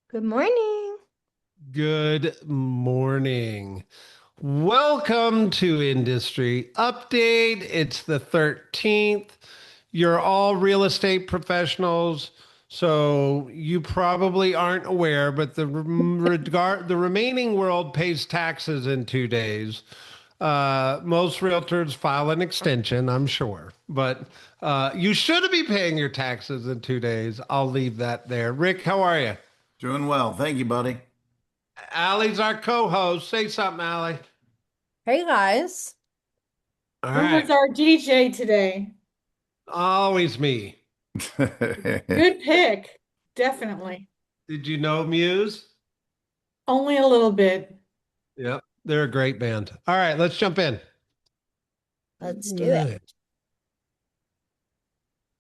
Good morning. Good morning. Welcome to Industry Update. It's the 13th. You're all real estate professionals, so you probably aren't aware, but the remaining world pays taxes in 2 days. Most realtors file an extension, I'm sure, but you should be paying your taxes in 2 days. I'll leave that there. Rick, how are you? Doing well. Thank you, buddy. Allie's our co-host. Say something, Allie. Hey guys. All Who was right. our DJ today? Always me. Good pick. Definitely. Did you know Muse? Only a little bit. Yep. They're a great band. All right, let's jump in. Let's All do it. right.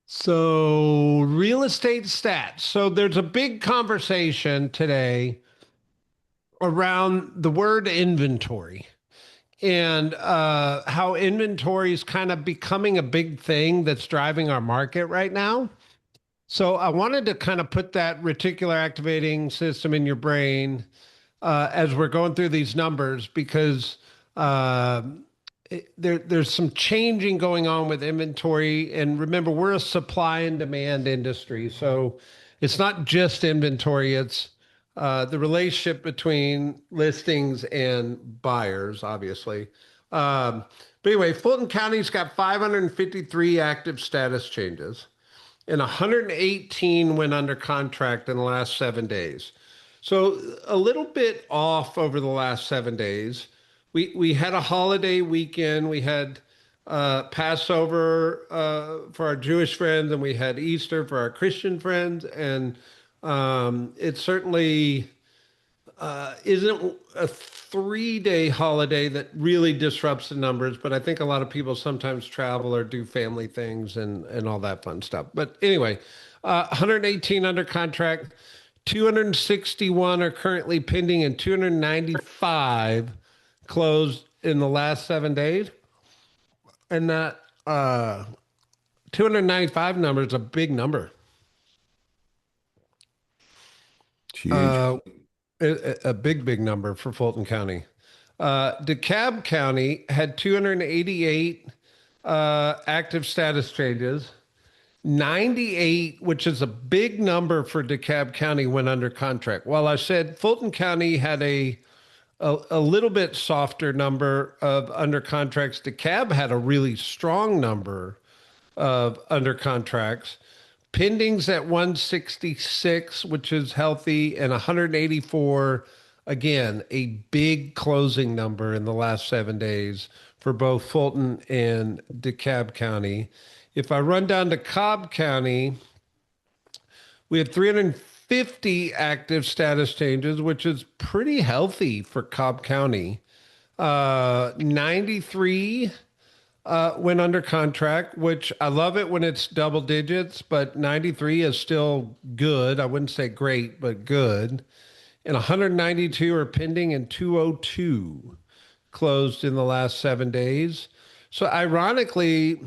So, real estate stats. So, there's a big conversation today around the word inventory and how inventory is kind of becoming a big thing that's driving our market right now. So I wanted to kind of put that reticular activating system in your brain as we're going through these numbers because uh, there's some changing going on with inventory. And remember, we're a supply and demand industry. So it's not just inventory, it's the relationship between listings and buyers, obviously. Um, but anyway, Fulton County's got 553 active status changes and 118 went under contract in the last 7 days. So a little bit off over the last 7 days. We had a holiday weekend. We had Passover for our Jewish friends, and we had Easter for our Christian friends, and it certainly isn't a 3 day holiday that really disrupts the numbers, but I think a lot of people sometimes travel or do family things and all that fun stuff. But anyway, 118 under contract, 261 are currently pending, and 295 closed in the last 7 days. And that 295 number is a big number. It's huge. Uh, a big, big number for Fulton County. DeKalb County had 288 active status changes. 98, which is a big number for DeKalb County, went under contract. While I said Fulton County had a little bit softer number of under contracts, DeKalb had a really strong number of under contracts. Pendings at 166, which is healthy, and 184. Again, a big closing number in the last 7 days for both Fulton and DeKalb County. If I run down to Cobb County, we had 350 active status changes, which is pretty healthy for Cobb County. 93 went under contract, which I love it when it's double digits, but 93 is still good. I wouldn't say great, but good. And 192 are pending, and 202 closed in the last 7 days. So, ironically,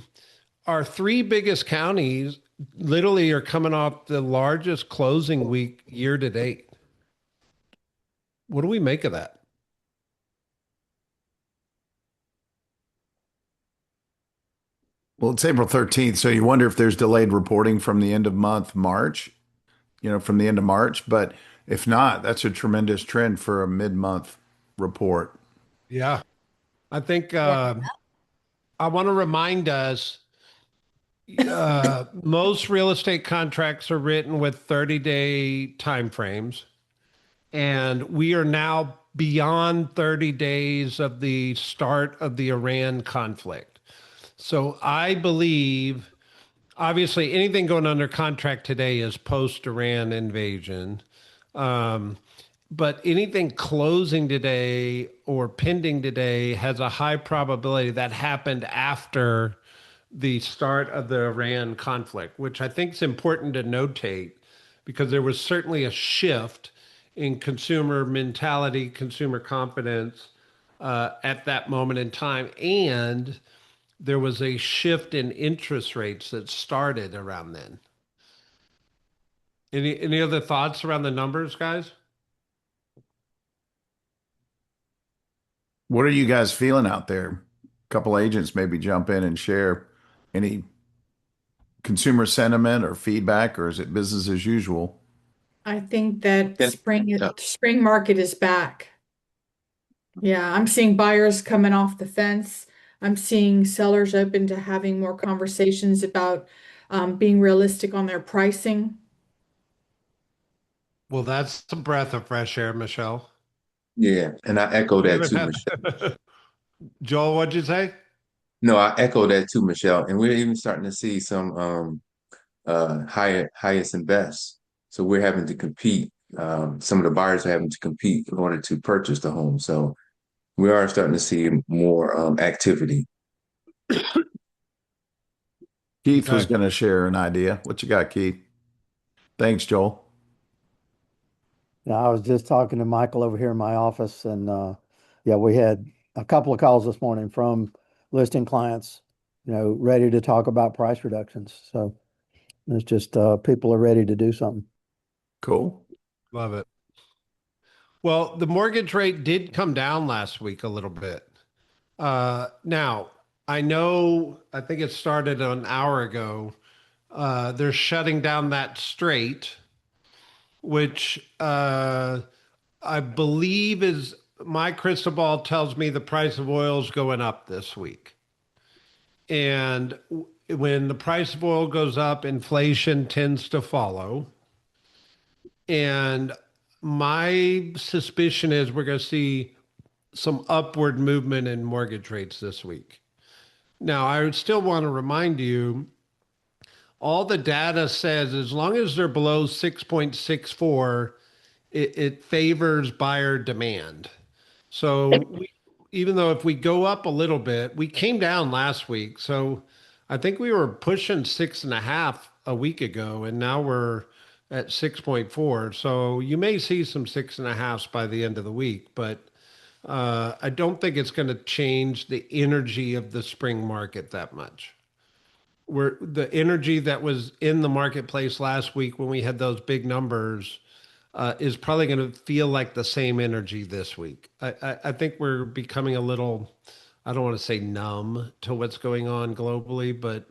our three biggest counties literally are coming off the largest closing week year to date. What do we make of that? Well, it's April 13th, so you wonder if there's delayed reporting from the end of month March, from the end of March. But if not, that's a tremendous trend for a mid-month report. Yeah. I think Yeah. I want to remind us most real estate contracts are written with 30-day timeframes, and we are now beyond 30 days of the start of the Iran conflict. So I believe, obviously, anything going under contract today is post Iran invasion. Um, but anything closing today or pending today has a high probability that happened after the start of the Iran conflict, which I think is important to notate because there was certainly a shift in consumer mentality, consumer confidence at that moment in time. And there was a shift in interest rates that started around then. Any other thoughts around the numbers, guys? What are you guys feeling out there? A couple agents maybe jump in and share any consumer sentiment or feedback, or is it business as usual? I think that And uh, spring market is back. Yeah, I'm seeing buyers coming off the fence. I'm seeing sellers open to having more conversations about being realistic on their pricing. Well, that's a breath of fresh air, Michelle. yeah, and I echo We that haven't too, had Michelle. Joel, what'd you say? No, I echo that too, Michelle. And we're even starting to see some highest and best. So we're having to compete. Some of the buyers are having to compete in order to purchase the home. So we are starting to see more activity. Keith was Okay. going to share an idea. What you got, Keith? Thanks, Joel. Yeah, I was just talking to Michael over here in my office, and yeah, we had a couple of calls this morning from listing clients, ready to talk about price reductions. So it's just people are ready to do something. Cool. Love it. Well, the mortgage rate did come down last week a little bit. Now, I think it started an hour ago. They're shutting down that straight, which I believe is my crystal ball tells me the price of oil is going up this week. And when the price of oil goes up, inflation tends to follow. And my suspicion is we're going to see some upward movement in mortgage rates this week. Now, I would still want to remind you all the data says as long as they're below 6.64, it favors buyer demand. So even though if we go up a little bit, we came down last week. So I think we were pushing 6.5 a week ago, and now we're at 6.4. So you may see some 6.5s by the end of the week, but I don't think it's going to change the energy of the spring market that much. Where the energy that was in the marketplace last week when we had those big numbers is probably going to feel like the same energy this week. I think we're becoming a little, I don't want to say numb to what's going on globally, but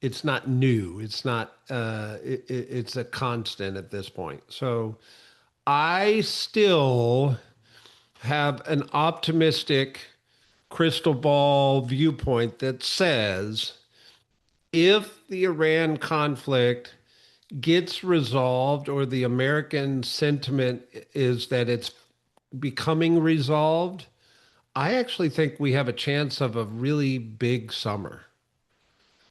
it's not new. It's not, it's a constant at this point. So I still have an optimistic crystal ball viewpoint that says if the Iran conflict gets resolved or the American sentiment is that it's becoming resolved, I actually think we have a chance of a really big summer.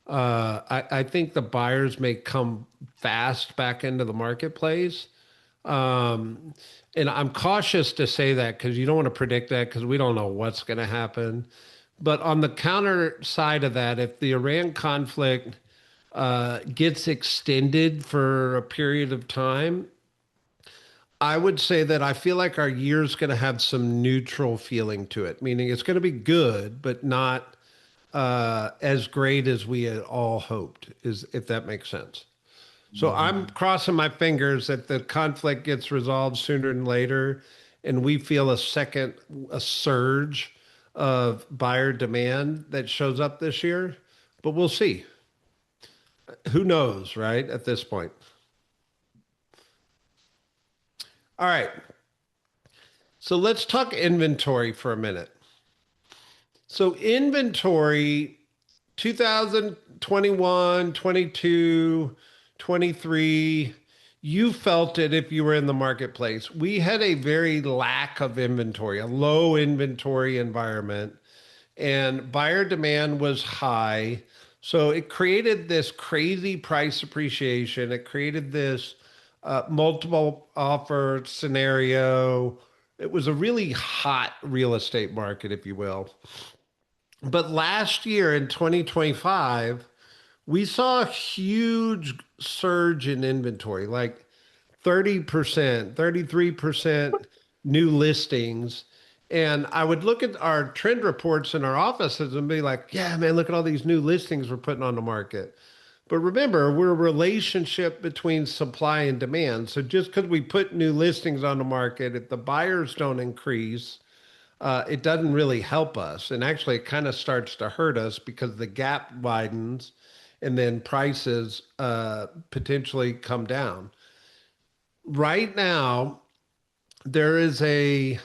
I think the buyers may come fast back into the marketplace. Um, and I'm cautious to say that because you don't want to predict that because we don't know what's going to happen. But on the counter side of that, if the Iran conflict gets extended for a period of time, I would say that I feel like our year's going to have some neutral feeling to it, meaning it's going to be good, but not as great as we had all hoped, is if that makes sense. So I'm crossing my fingers that the conflict gets resolved sooner than later, and we feel a surge of buyer demand that shows up this year. But we'll see. Who knows, right? At this point. All right. So let's talk inventory for a minute. So inventory 2021, 22, 23, you felt it if you were in the marketplace. We had a very lack of inventory, a low inventory environment, and buyer demand was high. So it created this crazy price appreciation. It created this multiple offer scenario. It was a really hot real estate market, if you will. But last year in 2025, we saw a huge surge in inventory, like 30%, 33% new listings. And I would look at our trend reports in our offices and be like, yeah, man, look at all these new listings we're putting on the market. But remember, we're a relationship between supply and demand. So just because we put new listings on the market, if the buyers don't increase, it doesn't really help us. And actually, it kind of starts to hurt us because the gap widens and then prices potentially come down. Right now, there is a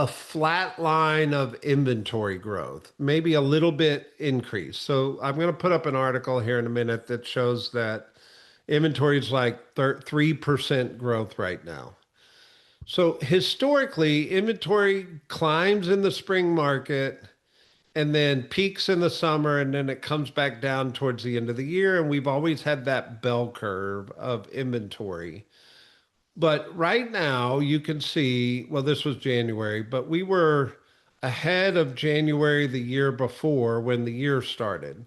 flat line of inventory growth, maybe a little bit increase. So I'm going to put up an article here in a minute that shows that inventory is like 3% growth right now. So historically, inventory climbs in the spring market and then peaks in the summer, and then it comes back down towards the end of the year. And we've always had that bell curve of inventory. But right now, you can see, well, this was January, but we were ahead of January the year before when the year started.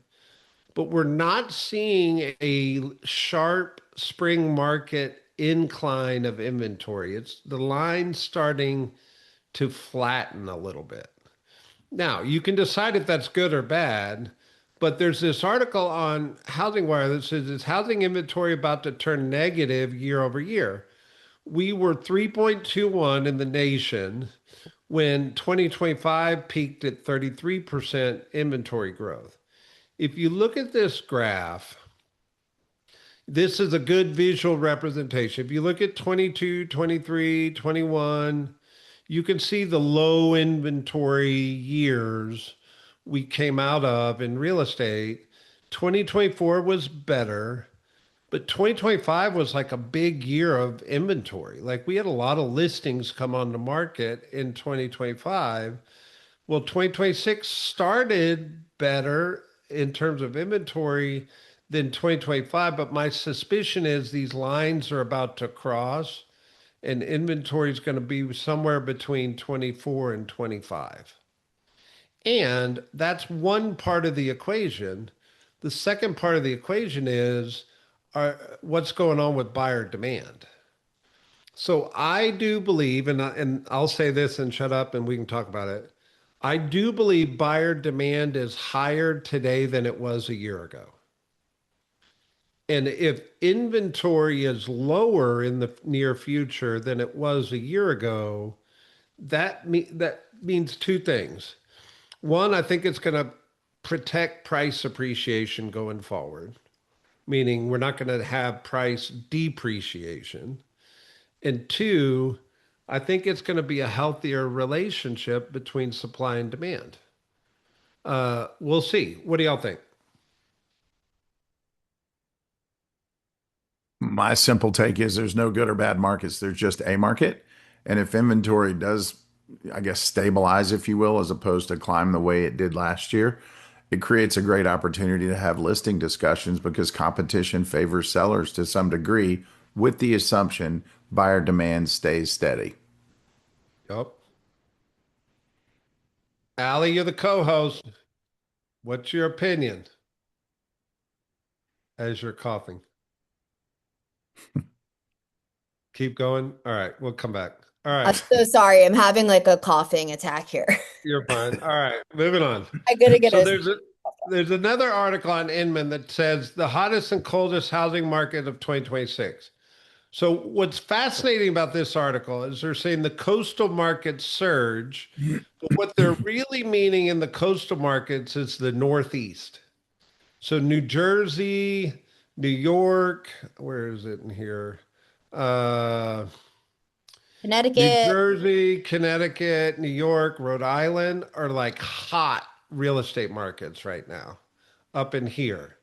But we're not seeing a sharp spring market incline of inventory. It's the line starting to flatten a little bit. Now, you can decide if that's good or bad, but there's this article on Housing Wire that says is housing inventory about to turn negative year over year. We were 3.21 in the nation when 2025 peaked at 33% inventory growth. If you look at this graph, this is a good visual representation. If you look at 22, 23, 21, you can see the low inventory years we came out of in real estate. 2024 was better, but 2025 was like a big year of inventory. Like we had a lot of listings come on the market in 2025. Well, 2026 started better in terms of inventory than 2025, but my suspicion is these lines are about to cross and inventory is going to be somewhere between 24 and 25. And that's one part of the equation. The second part of the equation is what's going on with buyer demand. So I do believe, and I'll say this and shut up and we can talk about it. I do believe buyer demand is higher today than it was a year ago. And if inventory is lower in the near future than it was a year ago, that means two things. One, I think it's going to protect price appreciation going forward, meaning we're not going to have price depreciation. And two, I think it's going to be a healthier relationship between supply and demand. We'll see. What do y'all think? My simple take is there's no good or bad markets. There's just a market. And if inventory does, I guess, stabilize, if you will, as opposed to climb the way it did last year, it creates a great opportunity to have listing discussions because competition favors sellers to some degree with the assumption buyer demand stays steady. Yep. Allie, you're the co-host. What's your opinion as you're coughing? Keep going. All right, we'll come back. All I'm right, so sorry. I'm having like a coughing attack here. you're fine. All right, moving on. I gotta get So a. there's another article on Inman that says the hottest and coldest housing market of 2026. So what's fascinating about this article is they're saying the coastal markets surge, but what they're really meaning in the coastal markets is the Northeast. So New Jersey, New York, where is it in here? Uh, New Connecticut. Jersey, Connecticut, New York, Rhode Island are like hot real estate markets right now up in here.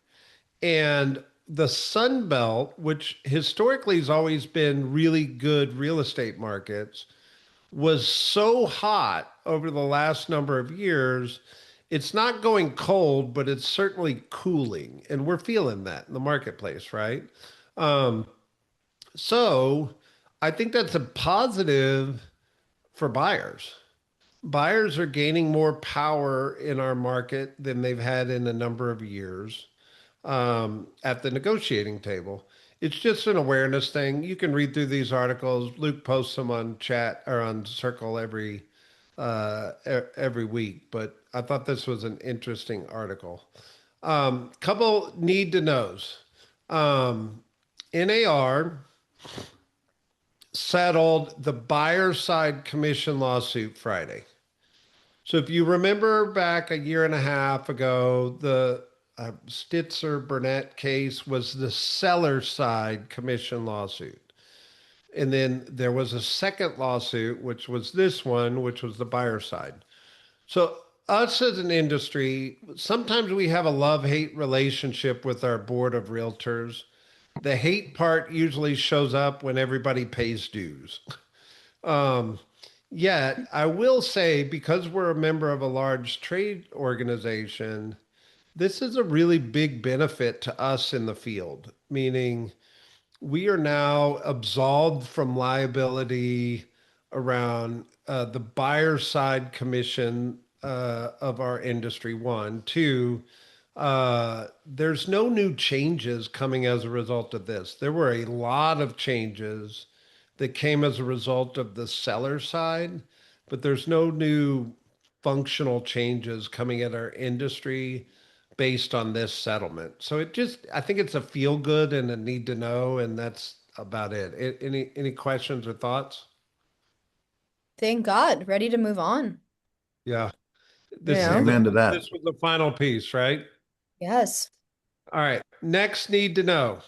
And the Sun Belt, which historically has always been really good real estate markets, was so hot over the last number of years. It's not going cold, but it's certainly cooling. And we're feeling that in the marketplace, right? Um, so I think that's a positive for buyers. Buyers are gaining more power in our market than they've had in a number of years at the negotiating table. It's just an awareness thing. You can read through these articles. Luke posts them on chat or on Circle every week, but I thought this was an interesting article. Couple need to knows. NAR settled the buyer side commission lawsuit Friday. So if you remember back a year and a half ago, the Stitzer Burnett case was the seller side commission lawsuit. And then there was a second lawsuit, which was this one, which was the buyer side. So, us as an industry, sometimes we have a love hate relationship with our board of realtors. The hate part usually shows up when everybody pays dues. Um, Yet, I will say, because we're a member of a large trade organization, this is a really big benefit to us in the field, meaning we are now absolved from liability around the buyer side commission of our industry. One, two, there's no new changes coming as a result of this. There were a lot of changes that came as a result of the seller side, but there's no new functional changes coming at our industry based on this settlement. So it just, I think it's a feel good and a need to know, and that's about it. Any questions or thoughts? Thank God. Ready to move on. Yeah, You this is know? Amen to that. this was the final piece, right? Yes. All right. Next need to know.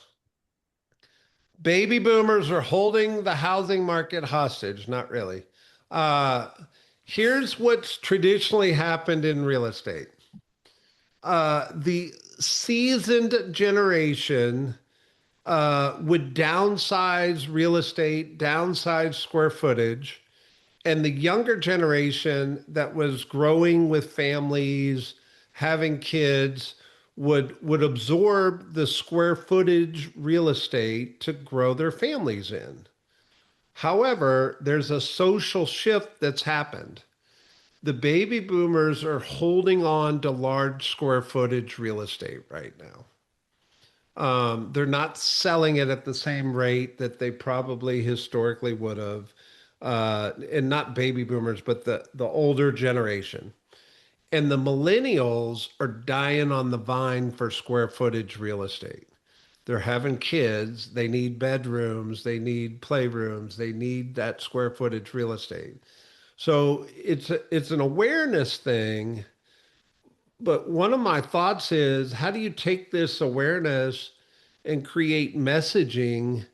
Baby boomers are holding the housing market hostage. Not really. Uh, Here's what's traditionally happened in real estate. The seasoned generation would downsize real estate, downsize square footage, and the younger generation that was growing with families, having kids, would absorb the square footage real estate to grow their families in. However, there's a social shift that's happened. The baby boomers are holding on to large square footage real estate right now. They're not selling it at the same rate that they probably historically would have. And not baby boomers, but the older generation. And the millennials are dying on the vine for square footage real estate. They're having kids, they need bedrooms, they need playrooms, they need that square footage real estate. So it's an awareness thing, but one of my thoughts is how do you take this awareness and create messaging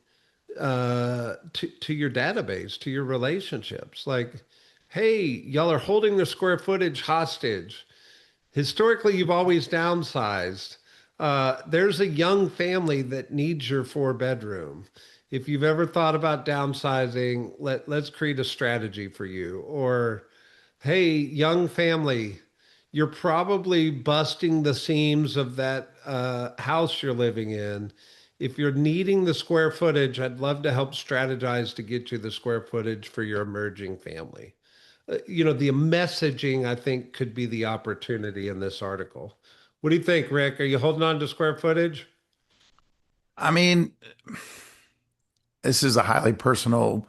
to your database, to your relationships? Like, hey, y'all are holding the square footage hostage. Historically, you've always downsized. There's a young family that needs your four bedroom. If you've ever thought about downsizing, let's create a strategy for you. Or, hey, young family, you're probably busting the seams of that house you're living in. If you're needing the square footage, I'd love to help strategize to get you the square footage for your emerging family. The messaging, I think, could be the opportunity in this article. What do you think, Rick? Are you holding on to square footage? I mean, this is a highly personal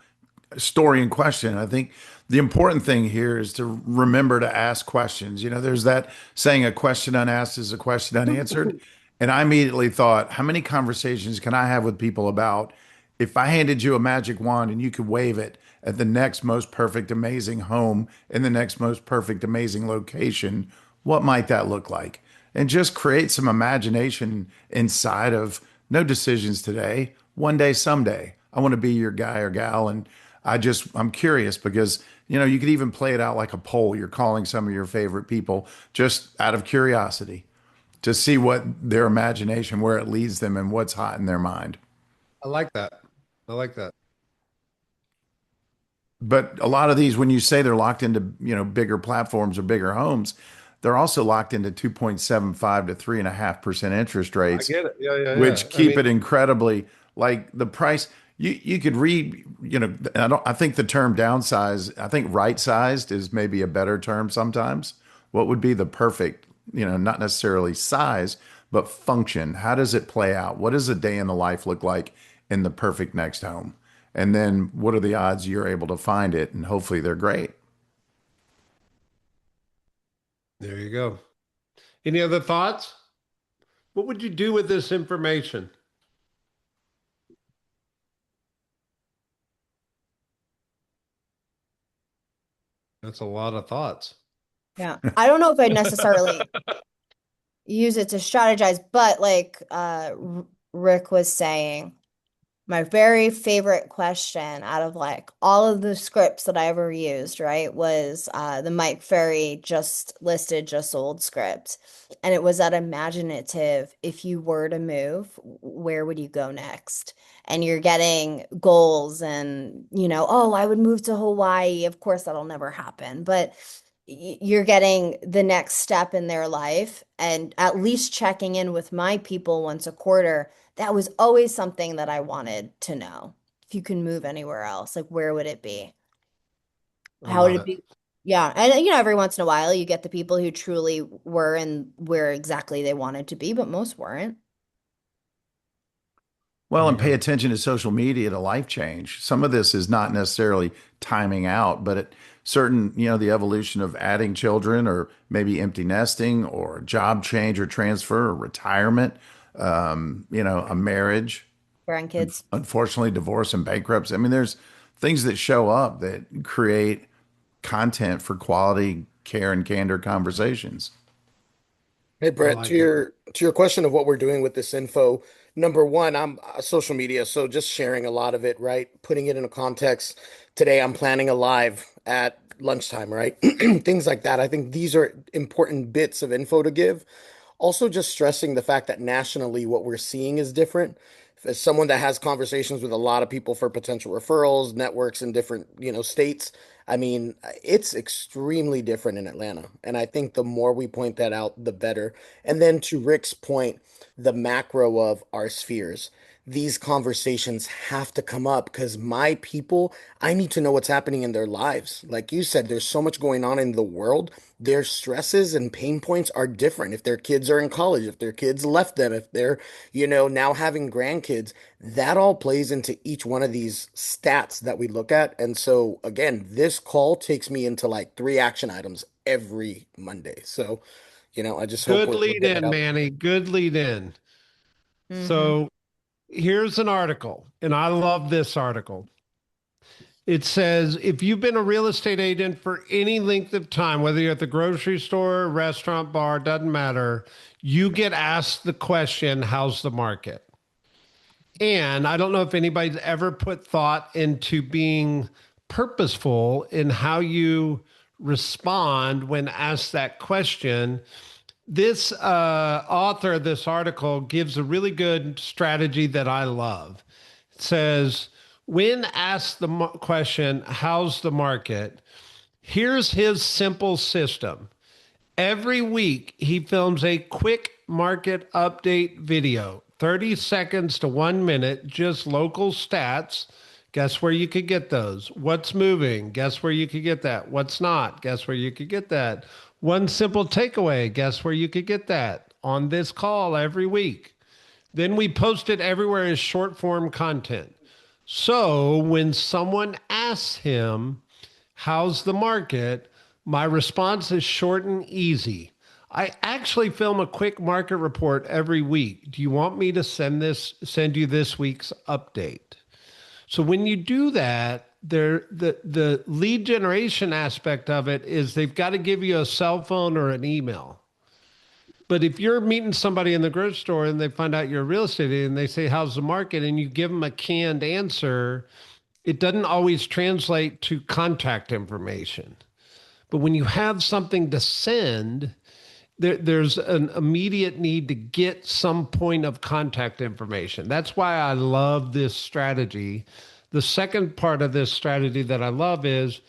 story in question. I think the important thing here is to remember to ask questions. There's that saying, a question unasked is a question unanswered. And I immediately thought, how many conversations can I have with people about if I handed you a magic wand and you could wave it at the next most perfect, amazing home in the next most perfect, amazing location, what might that look like? And just create some imagination inside of no decisions today, one day, someday. I want to be your guy or gal. And I'm curious because, you could even play it out like a poll. You're calling some of your favorite people just out of curiosity to see what their imagination, where it leads them and what's hot in their mind. I like that. I like that. But a lot of these, when you say they're locked into, bigger platforms or bigger homes, they're also locked into 2.75 to 3.5% interest I rates, get it. Yeah, yeah, yeah. which I keep mean, it incredibly like the price. You could read, I think the term downsize, I think right sized is maybe a better term sometimes. What would be the perfect, not necessarily size, but function? How does it play out? What does a day in the life look like in the perfect next home? And then what are the odds you're able to find it? And hopefully they're great. there you go. Any other thoughts? What would you do with this information? That's a lot of thoughts. Yeah. I don't know if I'd necessarily use it to strategize, but like Rick was saying, my very favorite question out of like all of the scripts that I ever used, right, was the Mike Ferry just listed, just sold script. And it was that imaginative, if you were to move, where would you go next? And you're getting goals and, oh, I would move to Hawaii. Of course, that'll never happen. But you're getting the next step in their life and at least checking in with my people once a quarter. That was always something that I wanted to know. If you can move anywhere else, like where would it be? I How would love it it. be? Yeah. And every once in a while you get the people who truly were and where exactly they wanted to be, but most weren't. Well, There and you pay go. attention to social media to life change. Some of this is not necessarily timing out, but at certain, the evolution of adding children or maybe empty nesting or job change or transfer or retirement, a marriage, Grandkids. unfortunately, divorce and bankruptcy. I mean, there's things that show up that create content for quality care and candor conversations. Hey I Brett, like it. to your question of what we're doing with this info, number one, I'm social media, so just sharing a lot of it, right? Putting it in a context. Today, I'm planning a live at lunchtime, right? Things like that. I think these are important bits of info to give. Also, just stressing the fact that nationally, what we're seeing is different. As someone that has conversations with a lot of people for potential referrals, networks in different, states, I mean, it's extremely different in Atlanta. And I think the more we point that out, the better. And then to Rick's point, the macro of our spheres. These conversations have to come up because my people, I need to know what's happening in their lives. Like you said, there's so much going on in the world. Their stresses and pain points are different. If their kids are in college, if their kids left them, if they're, now having grandkids, that all plays into each one of these stats that we look at. And so, again, this call takes me into like three action items every Monday. So, I just hope Good we're lead getting it in, out. Manny. Good lead in. Mm-hmm. So here's an article, and I love this article. It says if you've been a real estate agent for any length of time, whether you're at the grocery store, restaurant, bar, doesn't matter, you get asked the question, how's the market? And I don't know if anybody's ever put thought into being purposeful in how you respond when asked that question. This author of this article gives a really good strategy that I love. It says, when asked the question, how's the market? Here's his simple system. Every week, he films a quick market update video, 30 seconds to 1 minute, just local stats. Guess where you could get those? What's moving? Guess where you could get that? What's not? Guess where you could get that? One simple takeaway. Guess where you could get that? On this call every week. Then we post it everywhere as short form content. So when someone asks him, how's the market? My response is short and easy. I actually film a quick market report every week. Do you want me to send you this week's update? So when you do that, the lead generation aspect of it is they've got to give you a cell phone or an email. But if you're meeting somebody in the grocery store and they find out you're a real estate agent and they say, how's the market? And you give them a canned answer, it doesn't always translate to contact information. But when you have something to send, there's an immediate need to get some point of contact information. That's why I love this strategy. The second part of this strategy that I love is,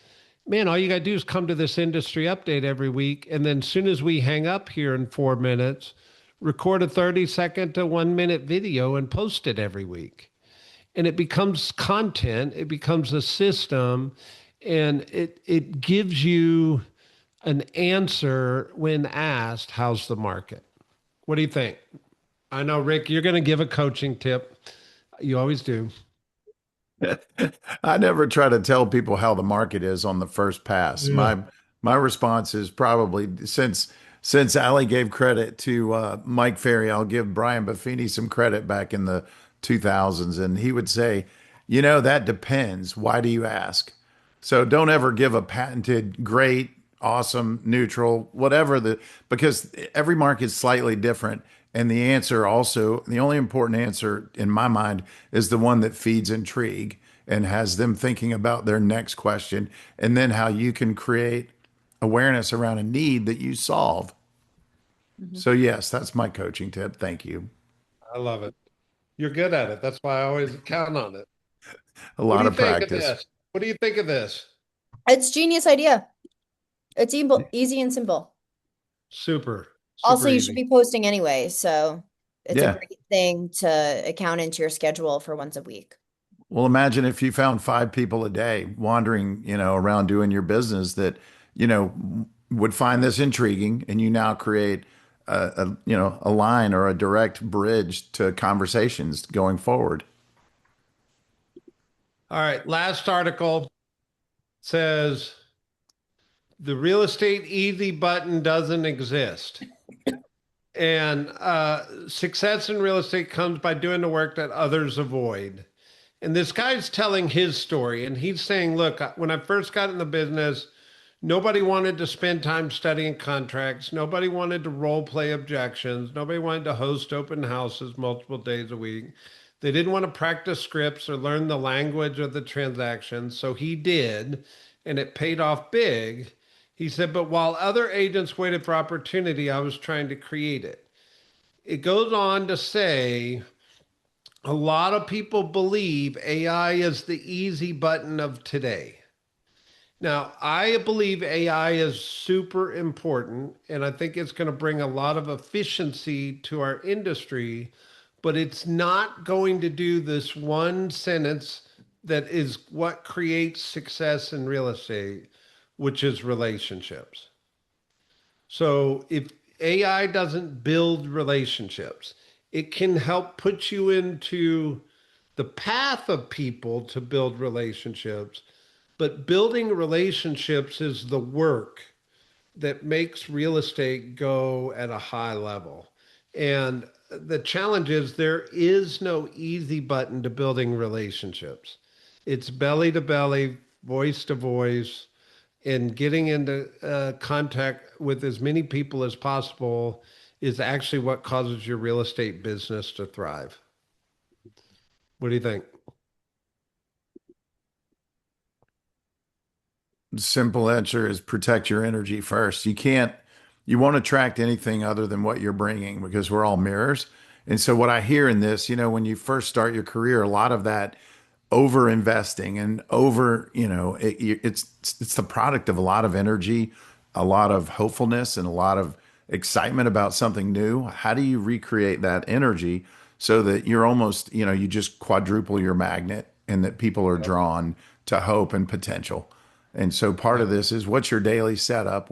man, all you got to do is come to this industry update every week. And then as soon as we hang up here in 4 minutes, record a 30-second to 1 minute video and post it every week. And it becomes content, it becomes a system, and it gives you an answer when asked, how's the market? What do you think? I know, Rick, you're going to give a coaching tip. You always do. I never try to tell people how the market is on the first pass. Yeah. My response is probably since Since Ali gave credit to Mike Ferry, I'll give Brian Buffini some credit back in the 2000s. And he would say, that depends. Why do you ask? So don't ever give a patented, great, awesome, neutral, whatever because every market is slightly different. And the answer also, the only important answer in my mind is the one that feeds intrigue and has them thinking about their next question and then how you can create awareness around a need that you solve. Mhm. So, yes, that's my coaching tip. Thank you. I love it. You're good at it. That's why I always count on it. A What do lot you of think of practice. this? What do you think of this? It's genius idea. It's easy and simple. Super, Also, super you should easy. be posting anyway, so it's a Yeah. great thing to account into your schedule for once a week. Well, imagine if you found five people a day wandering, around doing your business that, would find this intriguing, and you now create a line or a direct bridge to conversations going forward. All right. Last article says the real estate easy button doesn't exist. And success in real estate comes by doing the work that others avoid. And this guy's telling his story, and he's saying, look, when I first got in the business, nobody wanted to spend time studying contracts. Nobody wanted to role play objections. Nobody wanted to host open houses multiple days a week. They didn't want to practice scripts or learn the language of the transaction. So he did, and it paid off big. He said, but while other agents waited for opportunity, I was trying to create it. It goes on to say, a lot of people believe AI is the easy button of today. Now, I believe AI is super important, and I think it's going to bring a lot of efficiency to our industry, but it's not going to do this one sentence that is what creates success in real estate, which is relationships. So if AI doesn't build relationships, it can help put you into the path of people to build relationships, but building relationships is the work that makes real estate go at a high level. And the challenge is there is no easy button to building relationships. It's belly to belly, voice to voice, and getting into contact with as many people as possible is actually what causes your real estate business to thrive. What do you think? The simple answer is protect your energy first. You won't attract anything other than what you're bringing because we're all mirrors. And so, what I hear in this, when you first start your career, a lot of that over investing and it's the product of a lot of energy, a lot of hopefulness, and a lot of excitement about something new. How do you recreate that energy so that you're almost, you just quadruple your magnet and that people are Yep. drawn to hope and potential? And so part of Yep. this is what's your daily setup?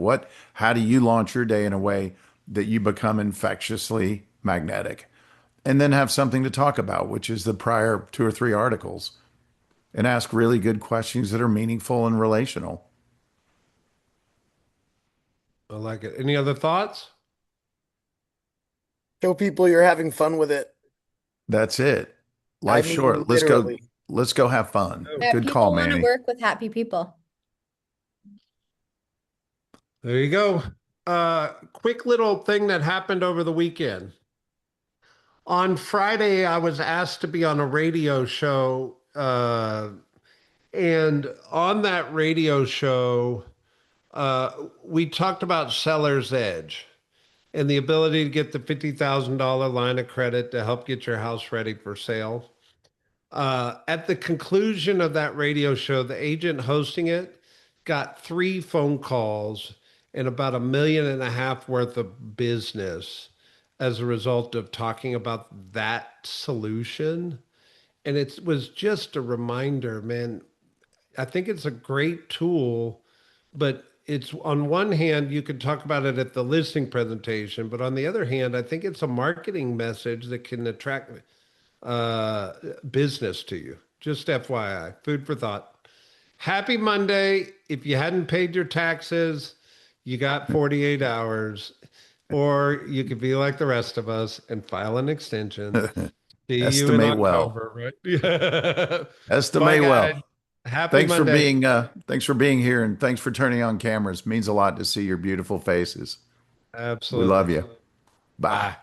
How do you launch your day in a way that you become infectiously magnetic? And then have something to talk about, which is the prior two or three articles, and ask really good questions that are meaningful and relational. I like it. Any other thoughts? Show people you're having fun with it. That's it. I Life's mean, short. literally. Let's go have fun. Oh, Yeah, Good call, people want to Manny. work with happy people. there you go. Quick little thing that happened over the weekend. On Friday, I was asked to be on a radio show. And on that radio show, we talked about seller's edge and the ability to get the $50,000 line of credit to help get your house ready for sale. At the conclusion of that radio show, the agent hosting it got three phone calls and about $1.5 million worth of business as a result of talking about that solution. And it was just a reminder, man. I think it's a great tool, but it's on one hand, you could talk about it at the listing presentation, but on the other hand, I think it's a marketing message that can attract uh, business to you. Just FYI, food for thought. Happy Monday. If you hadn't paid your taxes, You got 48 hours, or you could be like the rest of us and file an extension. See you in Estimate well. October, right? Yeah. Bye, Estimate guys. well. Happy Monday. Thanks for being here and thanks for turning on cameras. Means a lot to see your beautiful faces. We love Absolutely. you. Bye. Bye.